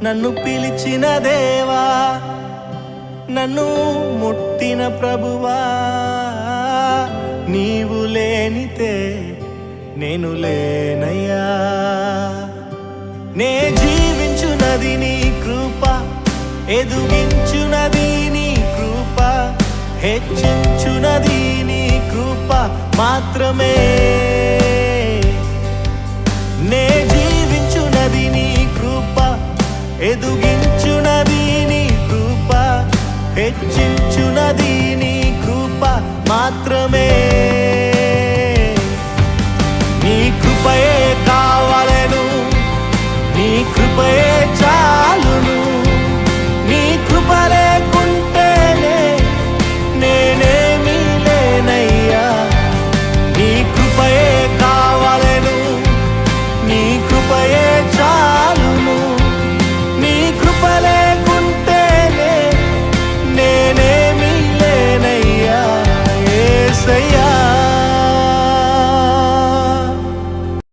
నన్ను పిలిచిన దేవా, నన్ను ముట్టిన ప్రభువా, నీవు లేనితే నేను లేనయ్యా. నే జీవించునది నీ కృప, ఎదుగించునది నీ కృప, హెచ్చించునది నీ కృప మాత్రమే. నే జీవించునది నీ కృప, ఎదుగించునది నీ కృప, హెచ్చించునది నీ కృప మాత్రమే.